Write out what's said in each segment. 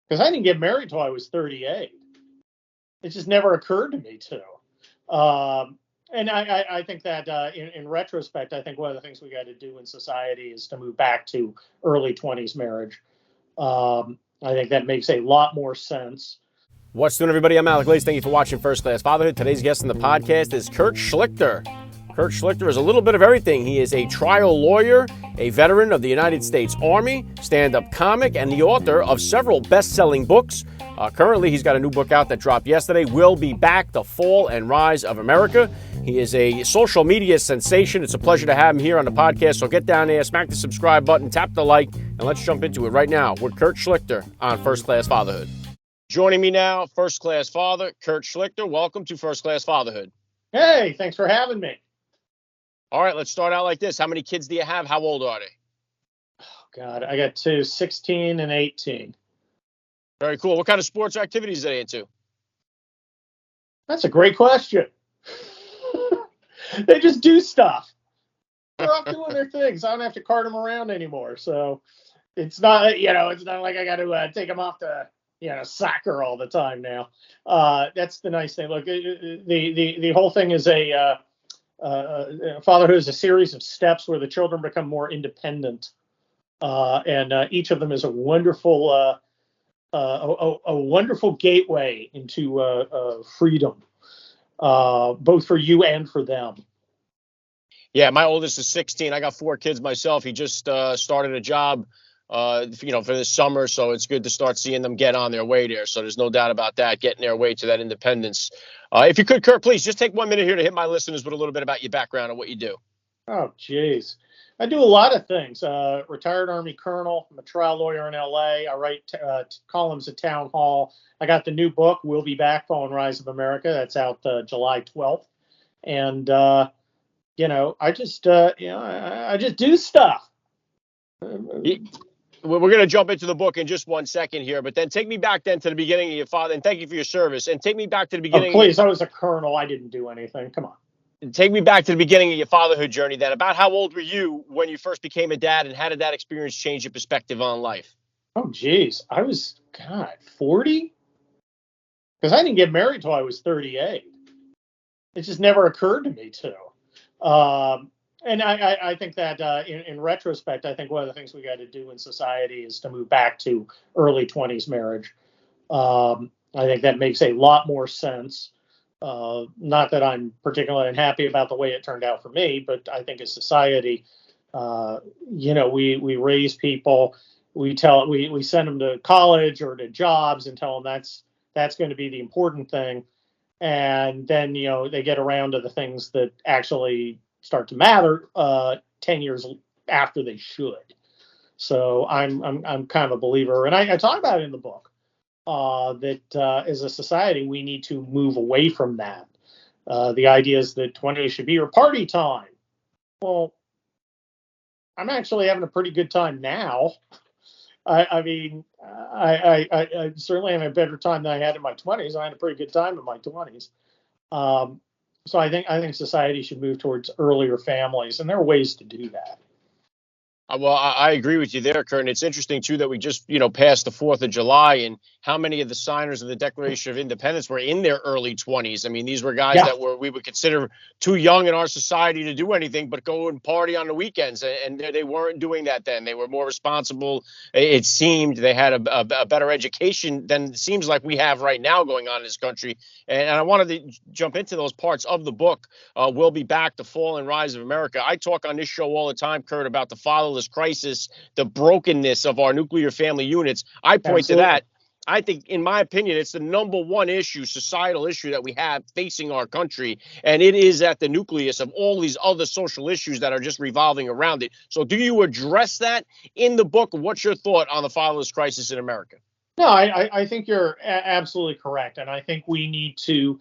because I didn't get married till I was 38. It just never occurred to me to. And I think that in retrospect, I think one of the things we got to do in society is to move back to early 20s marriage. I think that makes a lot more sense. What's doing, everybody? I'm Alec Lace. Thank you for watching First Class Fatherhood. Today's guest on the podcast is Kurt Schlichter. Kurt Schlichter is a little bit of everything. He is a trial lawyer, a veteran of the United States Army, stand-up comic, and the author of several best-selling books. Currently, he's got a new book out that dropped yesterday, We'll Be Back, The Fall and Rise of America. He is a social media sensation. It's a pleasure to have him here on the podcast. So get down there, smack the subscribe button, tap the like, and let's jump into it right now with Kurt Schlichter on First Class Fatherhood. Joining me now, First Class Father, Kurt Schlichter. Welcome to First Class Fatherhood. Hey, thanks for having me. All right, let's start out like this. How many kids do you have? How old are they? Oh, God, I got two, 16 and 18. Very cool. What kind of sports or activities are they into? That's a great question. They just do stuff. They're off doing their things. I don't have to cart them around anymore. So it's not, it's not like I got to take them off to, soccer all the time now. That's the nice thing. Look, the whole thing is fatherhood is a series of steps where the children become more independent. And each of them is a wonderful gateway into freedom, both for you and for them. Yeah, my oldest is 16. I got 4 kids myself. He just started a job, for this summer. So it's good to start seeing them get on their way there. So there's no doubt about that, getting their way to that independence. If you could, Kurt, please just take 1 minute here to hit my listeners with a little bit about your background and what you do. Oh, geez. I do a lot of things. Retired Army colonel. I'm a trial lawyer in L.A. I write columns at Town Hall. I got the new book, We'll Be Back, Fall and Rise of America. That's out July 12th. And, I just do stuff. We're going to jump into the book in just 1 second here, but then take me back then to the beginning of your father, and thank you for your service, and take me back to the beginning. Oh, please, I was a colonel. I didn't do anything. Come on. Take me back to the beginning of your fatherhood journey then. About how old were you when you first became a dad, and how did that experience change your perspective on life? Oh, geez. I was, 40? Because I didn't get married till I was 38. It just never occurred to me to. And I think that in retrospect, I think one of the things we got to do in society is to move back to early 20s marriage. I think that makes a lot more sense. Not that I'm particularly unhappy about the way it turned out for me, but I think as society, we raise people, we send them to college or to jobs and tell them that's going to be the important thing. And then, they get around to the things that actually start to matter 10 years after they should. So I'm kind of a believer, and I talk about it in the book. That as a society, we need to move away from that. The idea is that 20s should be your party time. Well, I'm actually having a pretty good time now. I certainly have a better time than I had in my 20s. I had a pretty good time in my 20s. So I think society should move towards earlier families, and there are ways to do that. Well, I agree with you there, Kurt. And it's interesting, too, that we just, passed the 4th of July, and how many of the signers of the Declaration of Independence were in their early 20s. I mean, these were guys that we would consider too young in our society to do anything but go and party on the weekends. And they weren't doing that then. They were more responsible. It seemed they had a better education than it seems like we have right now going on in this country. And I wanted to jump into those parts of the book, We'll Be Back, The Fall and Rise of America. I talk on this show all the time, Kurt, about the Fatherless Crisis, the brokenness of our nuclear family units. I point to that. I think, in my opinion, it's the number one issue, societal issue that we have facing our country. And it is at the nucleus of all these other social issues that are just revolving around it. So do you address that in the book? What's your thought on the fatherless crisis in America? No, I think you're absolutely correct. And I think we need to,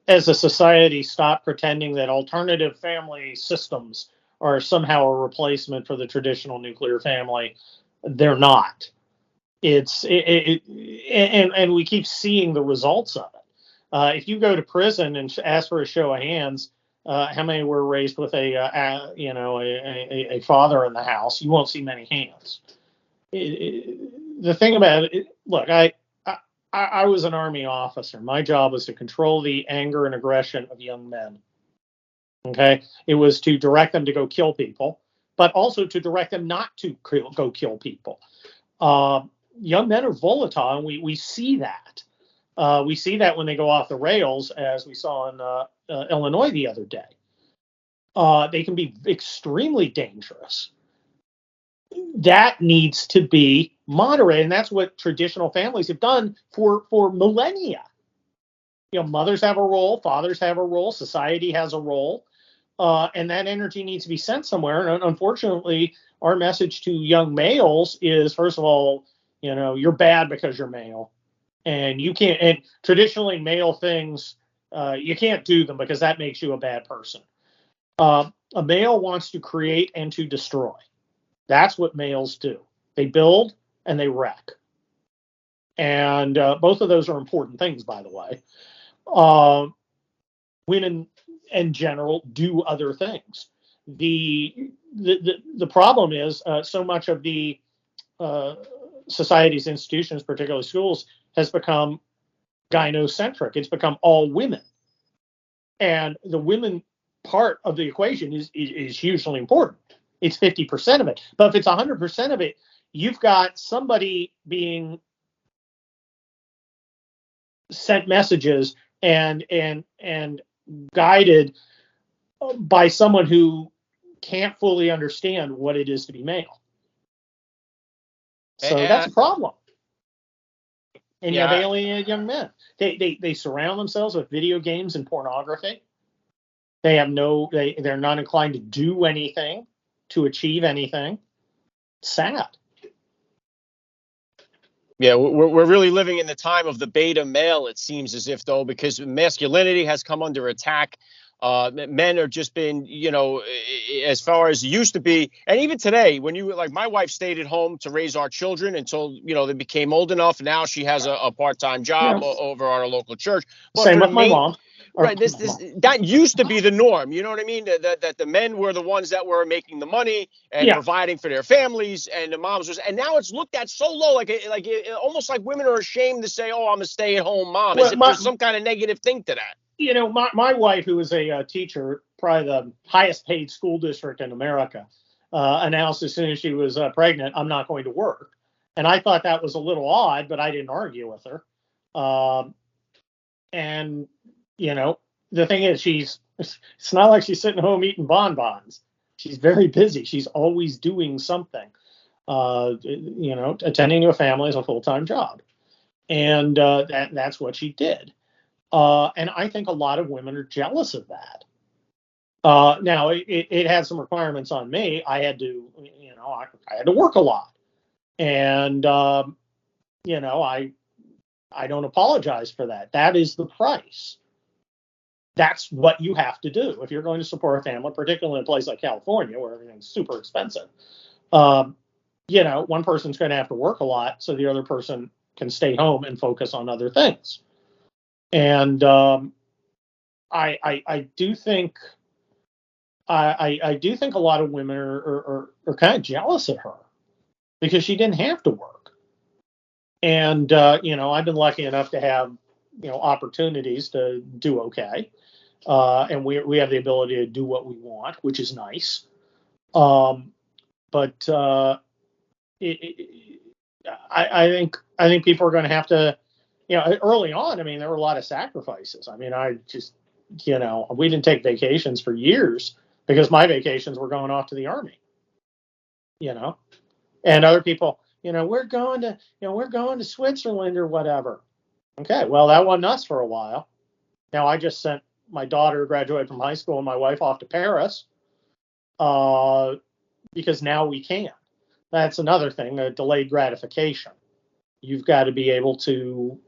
as a society, stop pretending that alternative family systems are somehow a replacement for the traditional nuclear family. They're not. And we keep seeing the results of it. If you go to prison and ask for a show of hands, how many were raised with a father in the house? You won't see many hands. the thing about it, look, I was an Army officer. My job was to control the anger and aggression of young men. Okay, it was to direct them to go kill people, but also to direct them not to go kill people. Young men are volatile, and we see that. We see that when they go off the rails, as we saw in Illinois the other day. They can be extremely dangerous. That needs to be moderated, and that's what traditional families have done for millennia. Mothers have a role, fathers have a role, society has a role, and that energy needs to be sent somewhere. And unfortunately, our message to young males is, first of all, you're bad because you're male, and you can't. And traditionally, male things, you can't do them because that makes you a bad person. A male wants to create and to destroy. That's what males do. They build and they wreck. And both of those are important things, by the way. Women in general do other things. The problem is so much of the society's institutions, particularly schools, has become gynocentric. It's become all women. And the women part of the equation is hugely important. It's 50% of it. But if it's 100% of it, you've got somebody being sent messages and guided by someone who can't fully understand what it is to be male. So that's a problem. And you have alienated young men. They surround themselves with video games and pornography. They're not inclined to do anything, to achieve anything. Sad. Yeah, we're really living in the time of the beta male, it seems as if, though, because masculinity has come under attack. Men are just been, as far as it used to be. And even today, when my wife stayed at home to raise our children until, they became old enough. Now she has a part-time job over at our local church. But same with my mom. Right. That used to be the norm. You know what I mean? That the men were the ones that were making the money and providing for their families, and the moms and now it's looked at so low, almost like women are ashamed to say, "Oh, I'm a stay-at-home mom." As if there's some kind of negative thing to that. My wife, who is a teacher, probably the highest paid school district in America, announced as soon as she was pregnant, "I'm not going to work." And I thought that was a little odd, but I didn't argue with her. And the thing is, it's not like she's sitting home eating bonbons. She's very busy. She's always doing something. Attending to a family is a full-time job. And that's what she did. And I think a lot of women are jealous of that. Now, it had some requirements on me. I had to, I had to work a lot. And, I don't apologize for that. That is the price. That's what you have to do if you're going to support a family, particularly in a place like California where everything's super expensive. One person's going to have to work a lot so the other person can stay home and focus on other things. And I do think I do think a lot of women are kind of jealous of her because she didn't have to work. And I've been lucky enough to have opportunities to do okay. And we have the ability to do what we want, which is nice. But I think people are going to have to, early on. I mean, there were a lot of sacrifices. I mean, I just, we didn't take vacations for years because my vacations were going off to the Army. And other people, we're going to Switzerland or whatever. Okay, well, that wasn't us for a while. Now I just sent my daughter, graduated from high school, and my wife off to Paris because now we can. That's another thing, a delayed gratification. You've got to be able to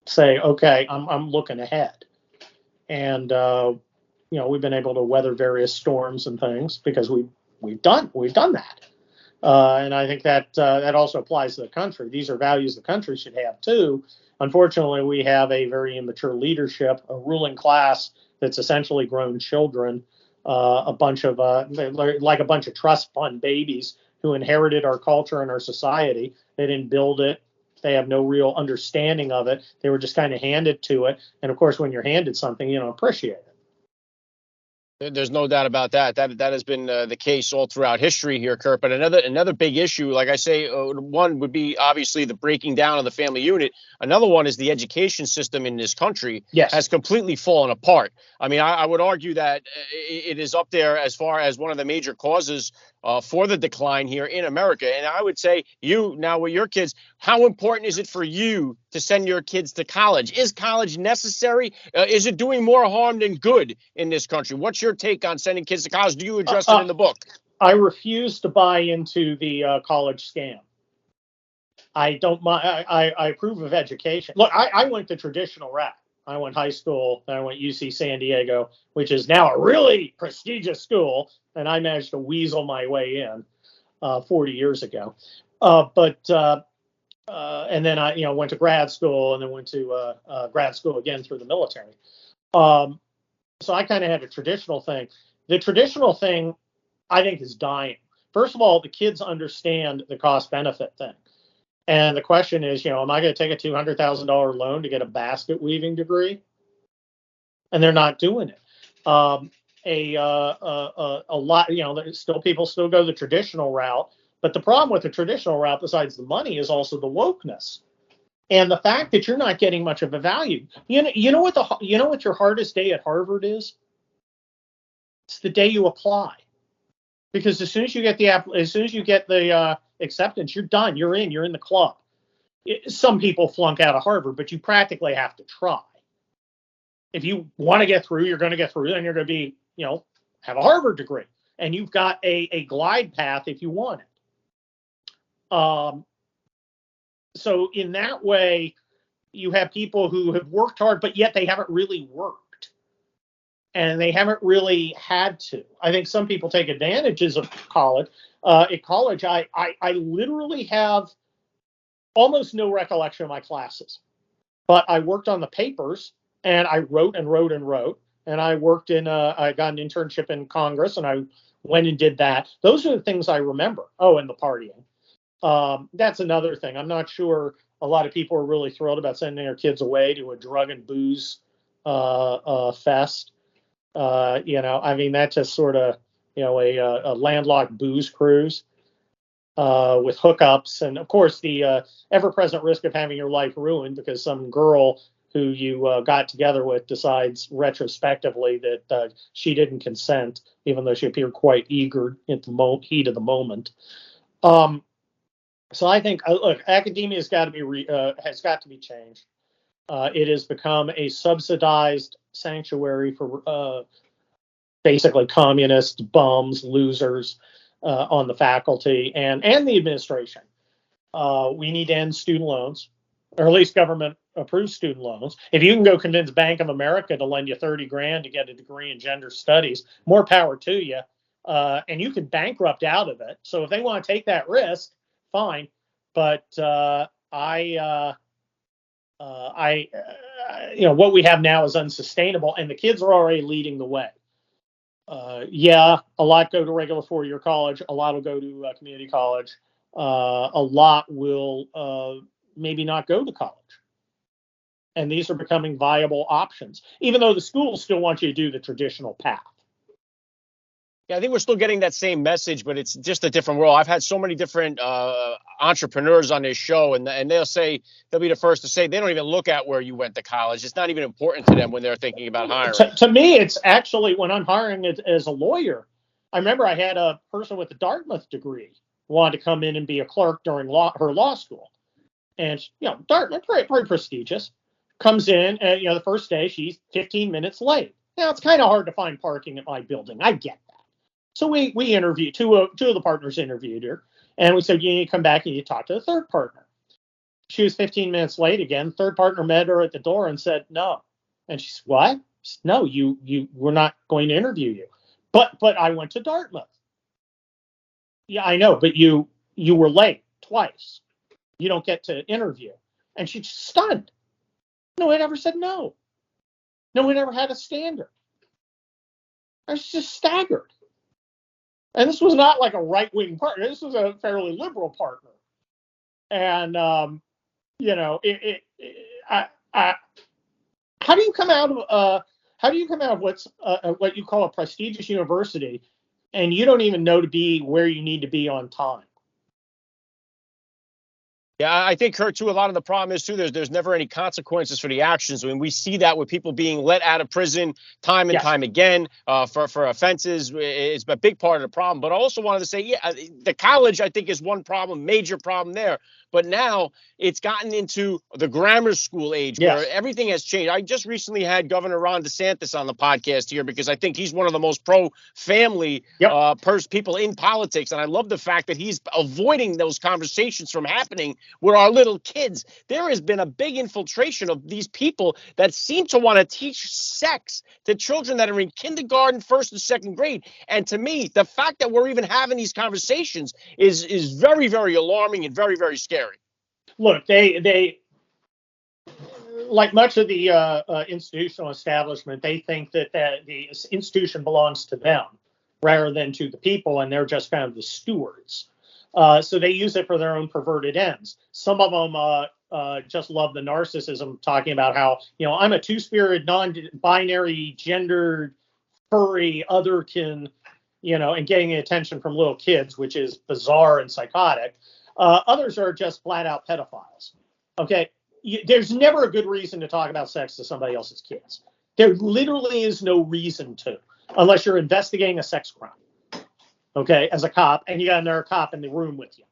say, okay, I'm looking ahead. And, we've been able to weather various storms and things because we've done that. And I think that also applies to the country. These are values the country should have too. Unfortunately, we have a very immature leadership, a ruling class that's essentially grown children, a bunch of trust fund babies who inherited our culture and our society They didn't build it. They have no real understanding of it. They were just kind of handed to it. And of course, when you're handed something, you don't appreciate it. There's no doubt about that. That has been the case all throughout history here, Kurt. But another big issue, like I say, one would be obviously the breaking down of the family unit. Another one is the education system in this country has completely fallen apart. I mean, I would argue that it is up there as far as one of the major causes for the decline here in America. And I would say, you now with your kids, how important is it for you to send your kids to college? Is college necessary? Is it doing more harm than good in this country? What's your take on sending kids to college? Do you address it in the book? I refuse to buy into the college scam. I don't mind. I approve of education. Look, I went the traditional route. I went high school, then I went UC San Diego, which is now a really prestigious school, and I managed to weasel my way in 40 years ago. And then I, went to grad school, and then went to grad school again through the military. So I kind of had a traditional thing. The traditional thing, I think, is dying. First of all, the kids understand the cost benefit thing. And the question is, am I going to take a $200,000 loan to get a basket weaving degree? And they're not doing it. A lot, people still go the traditional route. But the problem with the traditional route, besides the money, is also the wokeness and the fact that you're not getting much of a value. You know what your hardest day at Harvard is? It's the day you apply, because as soon as you get the acceptance, you're done. You're in the club. Some people flunk out of Harvard, but you practically have to try. If you want to get through, you're going to get through, and you're going to be, have a Harvard degree, and you've got a glide path if you want it. So in that way, you have people who have worked hard, but yet they haven't really worked, and they haven't really had to. I think some people take advantages of college. At college, I literally have almost no recollection of my classes, but I worked on the papers, and I wrote and wrote and wrote, and I worked I got an internship in Congress, and I went and did that. Those are the things I remember. Oh, and the partying. That's another thing. I'm not sure a lot of people are really thrilled about sending their kids away to a drug and booze fest. I mean, that's just sort of, a landlocked booze cruise with hookups. And of course, the ever-present risk of having your life ruined because some girl who you got together with decides retrospectively that she didn't consent, even though she appeared quite eager at the heat of the moment. So I think, look, academia has got to be changed. It has become a subsidized sanctuary for basically communists, bums, losers on the faculty and the administration. We need to end student loans, or at least government-approved student loans. If you can go convince Bank of America to lend you $30,000 to get a degree in gender studies, more power to you. And you can bankrupt out of it. So if they want to take that risk, fine. But what we have now is unsustainable, and the kids are already leading the way. A lot go to regular four-year college. A lot will go to community college. A lot will maybe not go to college. And these are becoming viable options, even though the schools still want you to do the traditional path. Yeah, I think we're still getting that same message, but it's just a different world. I've had so many different entrepreneurs on this show, and they'll be the first to say they don't even look at where you went to college. It's not even important to them when they're thinking about hiring. To me, it's actually, when I'm hiring as a lawyer, I remember I had a person with a Dartmouth degree wanted to come in and be a clerk during her law school. And, Dartmouth, very, very prestigious, comes in, and, the first day she's 15 minutes late. Now, it's kind of hard to find parking at my building. I get that. So we interviewed, two of the partners interviewed her, and we said, you need to come back and you talk to the third partner. She was 15 minutes late again. Third partner met her at the door and said, no. And she said, what? Said, no, we're not going to interview you. But I went to Dartmouth. Yeah, I know, but you were late twice. You don't get to interview. And she's stunned. No one ever said no. No one ever had a standard. I was just staggered. And this was not like a right-wing partner. This was a fairly liberal partner. And you know, I, how do you come out of what you call a prestigious university, and you don't even know to be where you need to be on time? Yeah, I think, Kurt, too, a lot of the problem is, too, there's never any consequences for the actions. I mean, we see that with people being let out of prison time and Yes. time again for offenses. It's a big part of the problem. But I also wanted to say, yeah, the college, I think, is one problem, major problem there. But now it's gotten into the grammar school age where Yes. everything has changed. I just recently had Governor Ron DeSantis on the podcast here because I think he's one of the most pro-family Yep. people in politics. And I love the fact that he's avoiding those conversations from happening with our little kids. There has been a big infiltration of these people that seem to want to teach sex to children that are in kindergarten, first and second grade. And to me, the fact that we're even having these conversations is very, very alarming and very, very scary. Look, they like much of the institutional establishment, they think that the institution belongs to them rather than to the people, and they're just kind of the stewards. So they use it for their own perverted ends. Some of them just love the narcissism, talking about how, you know, I'm a two-spirited, non-binary, gendered, furry, otherkin, you know, and getting the attention from little kids, which is bizarre and psychotic. Others are just flat-out pedophiles. Okay, there's never a good reason to talk about sex to somebody else's kids. There literally is no reason to, unless you're investigating a sex crime. Okay, as a cop, and you got another cop in the room with you.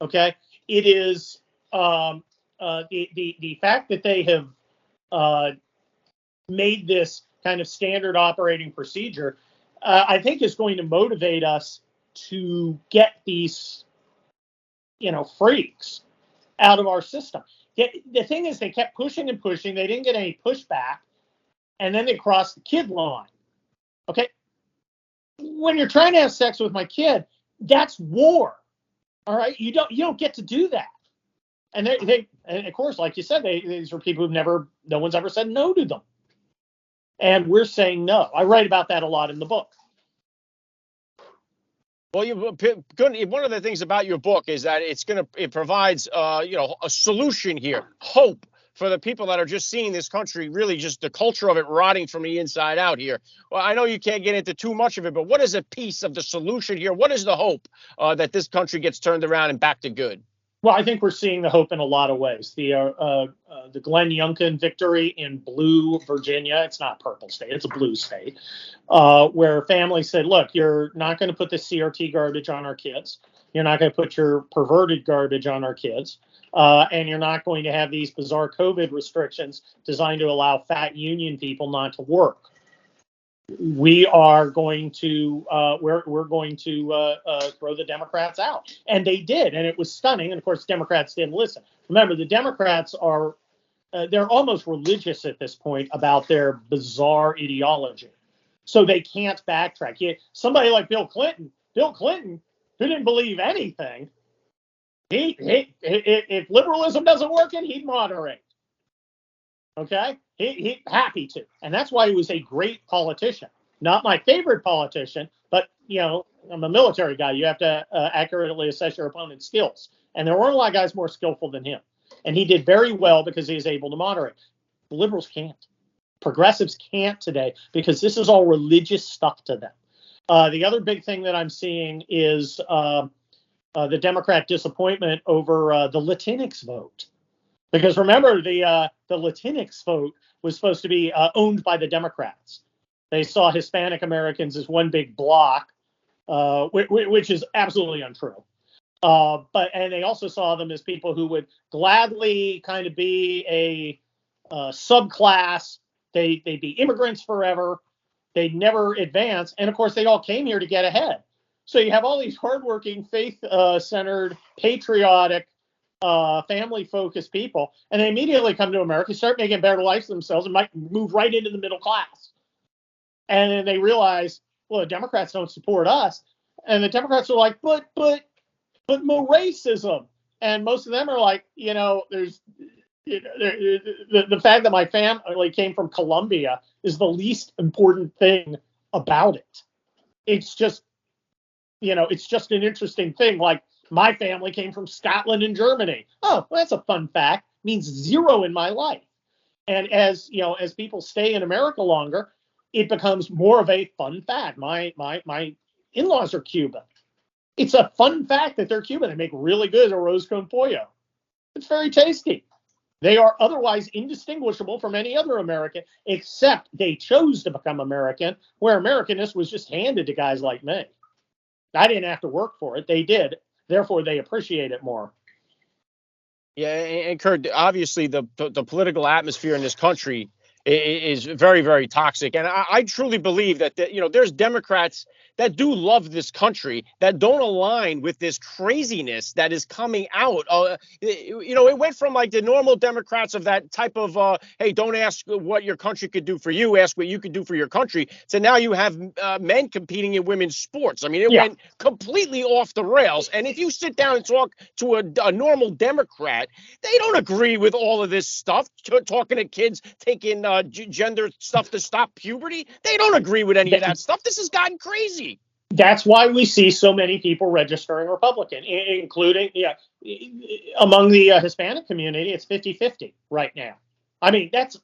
Okay, it is the fact that they have made this kind of standard operating procedure, I think, is going to motivate us to get these, you know, freaks out of our system. The thing is, they kept pushing and pushing. They didn't get any pushback, and then they crossed the kid line. Okay, when you're trying to have sex with my kid, that's war. All right, you don't get to do that. And and of course, like you said, these are people no one's ever said no to them, and we're saying no. I write about that a lot in the book. Well, one of the things about your book is that it provides a solution here, hope for the people that are just seeing this country, really just the culture of it rotting from the inside out here. Well, I know you can't get into too much of it, but what is a piece of the solution here? What is the hope that this country gets turned around and back to good? Well, I think we're seeing the hope in a lot of ways. The Glenn Youngkin victory in blue Virginia, it's not purple state, it's a blue state, where families said, look, you're not going to put this CRT garbage on our kids. You're not going to put your perverted garbage on our kids. And you're not going to have these bizarre COVID restrictions designed to allow fat union people not to work. We are going to we're going to throw the Democrats out, and they did, and it was stunning. And of course, Democrats didn't listen. Remember, the Democrats are they're almost religious at this point about their bizarre ideology, so they can't backtrack. Somebody like Bill Clinton, who didn't believe anything, if liberalism doesn't work, he'd moderate. Okay, he happy to, and that's why he was a great politician. Not my favorite politician, but you know, I'm a military guy. You have to accurately assess your opponent's skills, and there weren't a lot of guys more skillful than him, and he did very well because he was able to moderate. The liberals can't, progressives can't today because this is all religious stuff to them. The other big thing that I'm seeing is the Democrat disappointment over the Latinx vote. Because remember, the Latinx vote was supposed to be owned by the Democrats. They saw Hispanic Americans as one big block, which is absolutely untrue. And they also saw them as people who would gladly kind of be a subclass. They'd be immigrants forever. They'd never advance. And of course, they all came here to get ahead. So you have all these hardworking, faith-centered, patriotic, family-focused people, and they immediately come to America, start making better lives for themselves, and might move right into the middle class. And then they realize, well, the Democrats don't support us, and the Democrats are like, but more racism, and most of them are like, you know, there's the fact that my family came from Colombia is the least important thing about it. It's just, you know, it's just an interesting thing. Like, My family came from Scotland and Germany. Oh, well, that's a fun fact. Means zero in my life. And as as people stay in America longer, it becomes more of a fun fact. My in-laws are Cuban. It's a fun fact that they're Cuban. They make really good arroz con pollo. It's very tasty. They are otherwise indistinguishable from any other American, except they chose to become American, where Americanness was just handed to guys like me. I didn't have to work for it. They did. Therefore, they appreciate it more. Yeah, and Kurt, obviously the political atmosphere in this country is very, very toxic, and I truly believe that there's Democrats that do love this country that don't align with this craziness that is coming out. It went from like the normal Democrats of that type of hey, don't ask what your country could do for you, ask what you could do for your country. So now you have men competing in women's sports. I mean, it went completely off the rails. And if you sit down and talk to a normal Democrat, they don't agree with all of this stuff. Talking to kids taking gender stuff to stop puberty, they don't agree with any of that stuff. This has gotten crazy. That's why we see so many people registering Republican, including among the Hispanic community. It's 50-50 right now. I mean, that's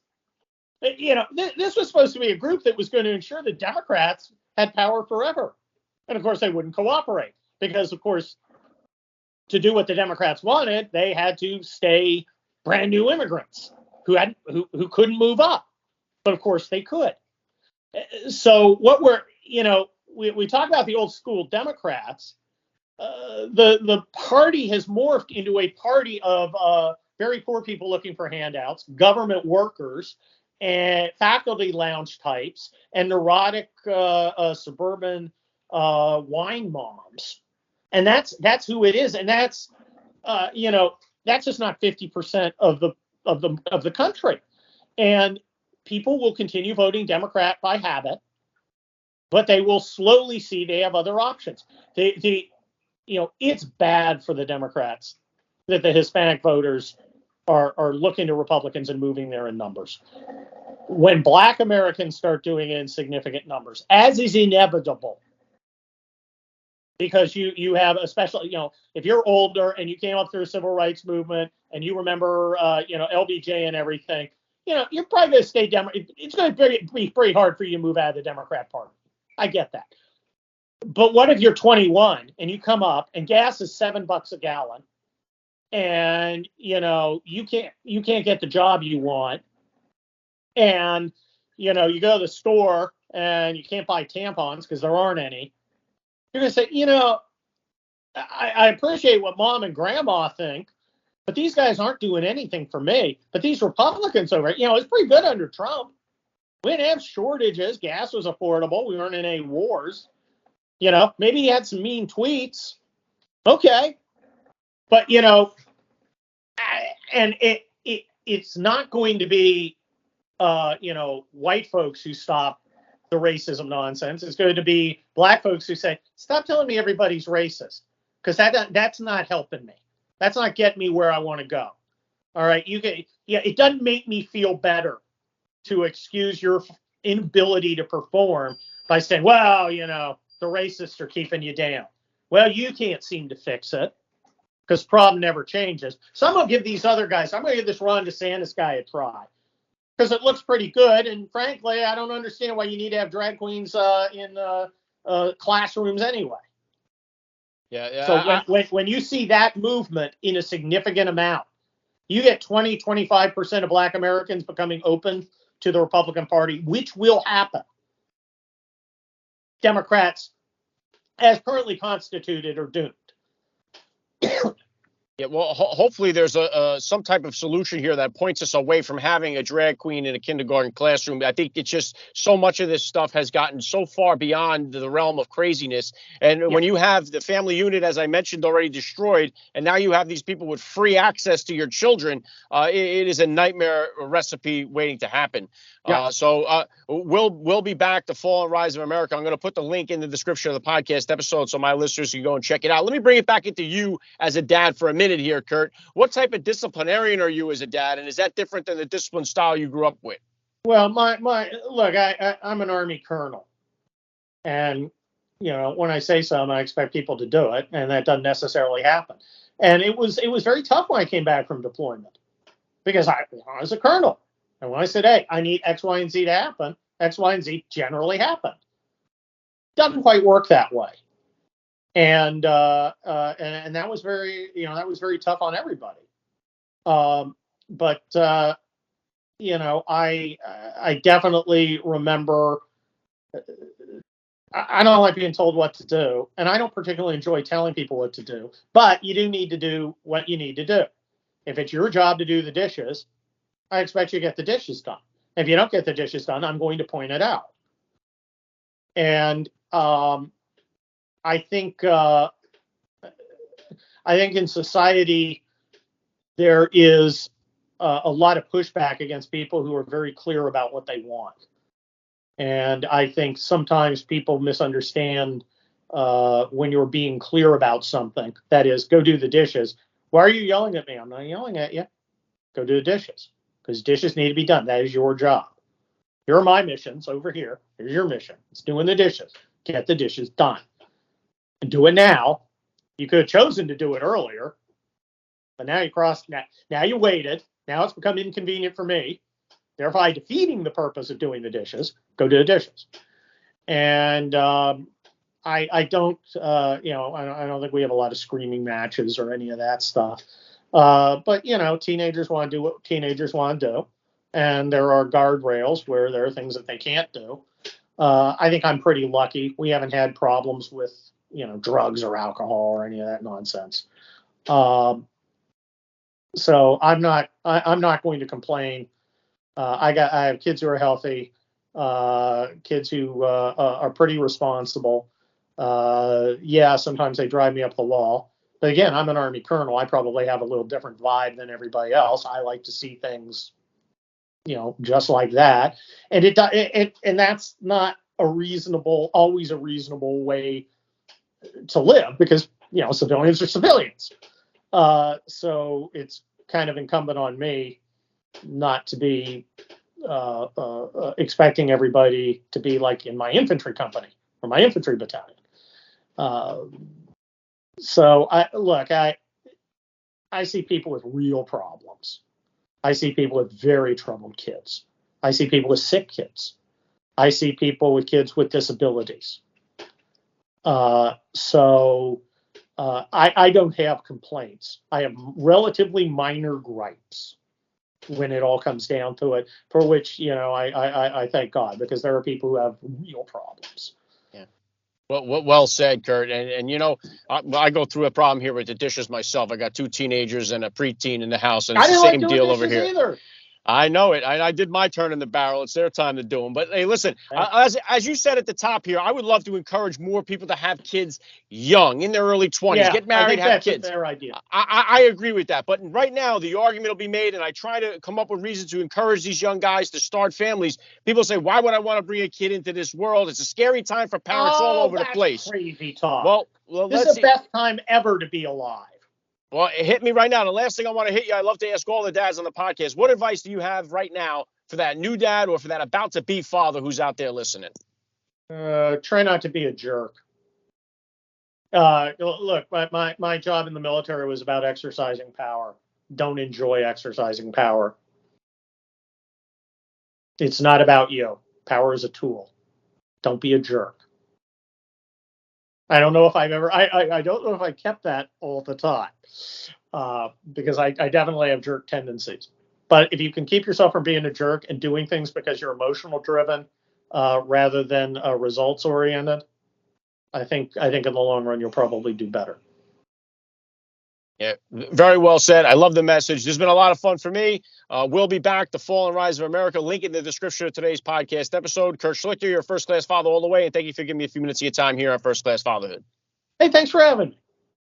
this was supposed to be a group that was going to ensure the Democrats had power forever, and of course they wouldn't cooperate because, of course, to do what the Democrats wanted, they had to stay brand new immigrants who couldn't move up, but of course they could. So what we talk about the old school Democrats. The party has morphed into a party of very poor people looking for handouts, government workers, and faculty lounge types, and neurotic suburban wine moms. And that's who it is, and that's that's just not 50% of the country. And people will continue voting Democrat by habit, but they will slowly see they have other options. It's bad for the Democrats that the Hispanic voters are looking to Republicans and moving there in numbers. When Black Americans start doing it in significant numbers, as is inevitable, because you have, especially, if you're older and you came up through the civil rights movement and you remember, LBJ and everything, you're probably going to stay Democrat. It's going to be pretty hard for you to move out of the Democrat Party. I get that. But what if you're 21 and you come up and gas is $7 a gallon, and you can't get the job you want, and you go to the store and you can't buy tampons because there aren't any. You're going to say, I appreciate what mom and grandma think, but these guys aren't doing anything for me. But these Republicans over, it's pretty good under Trump. We didn't have shortages. Gas was affordable. We weren't in any wars. Maybe he had some mean tweets. Okay. But, and it's not going to be, white folks who stop the racism nonsense. It's going to be Black folks who say, stop telling me everybody's racist, because that's not helping me. That's not getting me where I want to go. All right. It doesn't make me feel better to excuse your inability to perform by saying, well, the racists are keeping you down. Well, you can't seem to fix it because problem never changes. So I'm going to give these other guys, I'm going to give this Ron DeSantis guy a try because it looks pretty good. And frankly, I don't understand why you need to have drag queens in classrooms anyway. Yeah. So when you see that movement in a significant amount, you get 20-25% of Black Americans becoming open to the Republican Party, which will happen. Democrats, as currently constituted, are doomed. Yeah, well, hopefully there's some type of solution here that points us away from having a drag queen in a kindergarten classroom. I think it's just so much of this stuff has gotten so far beyond the realm of craziness. And when you have the family unit, as I mentioned, already destroyed, and now you have these people with free access to your children, it is a nightmare recipe waiting to happen. So we'll be back. The Fall and Rise of America. I'm going to put the link in the description of the podcast episode so my listeners can go and check it out. Let me bring it back into you as a dad for a minute here, Kurt. What type of disciplinarian are you as a dad, and is that different than the discipline style you grew up with? Well, my look, I'm an Army colonel, and when I say something, I expect people to do it, and that doesn't necessarily happen. And it was very tough when I came back from deployment because I was a colonel, and when I said, "Hey, I need X, Y, and Z to happen," X, Y, and Z generally happened. Doesn't quite work that way, and that was very tough on everybody. But I definitely remember. I don't like being told what to do, and I don't particularly enjoy telling people what to do, but you do need to do what you need to do. If it's your job to do the dishes, I expect you to get the dishes done. If you don't get the dishes done, I'm going to point it out. And I think in society there is a lot of pushback against people who are very clear about what they want. And I think sometimes people misunderstand when you're being clear about something. That is, go do the dishes. Why are you yelling at me? I'm not yelling at you. Go do the dishes, because dishes need to be done. That is your job. Here are my missions over here. Here's your mission. It's doing the dishes. Get the dishes done. And do it now. You could have chosen to do it earlier, but now now you waited. Now it's become inconvenient for me, thereby defeating the purpose of doing the dishes. Go do the dishes. And I don't think we have a lot of screaming matches or any of that stuff. But teenagers want to do what teenagers want to do, and there are guardrails where there are things that they can't do. I think I'm pretty lucky. We haven't had problems with drugs or alcohol or any of that nonsense. So I'm not going to complain. I have kids who are healthy, kids who are pretty responsible. Sometimes they drive me up the wall. But again, I'm an Army colonel. I probably have a little different vibe than everybody else. I like to see things, just like that. And and that's not always a reasonable way to live, because civilians are civilians. So it's kind of incumbent on me not to be expecting everybody to be like in my infantry company or my infantry battalion. So I see people with real problems. I see people with very troubled kids. I see people with sick kids. I see people with kids with disabilities. I don't have complaints. I have relatively minor gripes when it all comes down to it, for which, I thank God, because there are people who have real problems. Yeah. Well said, Kurt. And I go through a problem here with the dishes myself. I got 2 teenagers and a preteen in the house, and it's the same deal over here. Either. I know it. I did my turn in the barrel. It's their time to do them. But hey, listen, as you said at the top here, I would love to encourage more people to have kids young, in their early 20s. Yeah, get married, have kids. That's a fair idea. I agree with that. But right now, the argument will be made, and I try to come up with reasons to encourage these young guys to start families. People say, why would I want to bring a kid into this world? It's a scary time for parents all over the place. Crazy talk. Well, this is the best time ever to be alive. Well, it hit me right now. The last thing I want to hit you, I love to ask all the dads on the podcast, what advice do you have right now for that new dad or for that about-to-be father who's out there listening? Try not to be a jerk. Look, my job in the military was about exercising power. Don't enjoy exercising power. It's not about you. Power is a tool. Don't be a jerk. I don't know if I don't know if I kept that all the time, because I definitely have jerk tendencies. But if you can keep yourself from being a jerk and doing things because you're emotional driven rather than results oriented, I think in the long run you'll probably do better. Yeah, very well said. I love the message. There's been a lot of fun for me. We'll be back. The Fall and Rise of America. Link in the description of today's podcast episode. Kurt Schlichter, your First Class Father all the way. And thank you for giving me a few minutes of your time here on First Class Fatherhood. Hey, thanks for having me.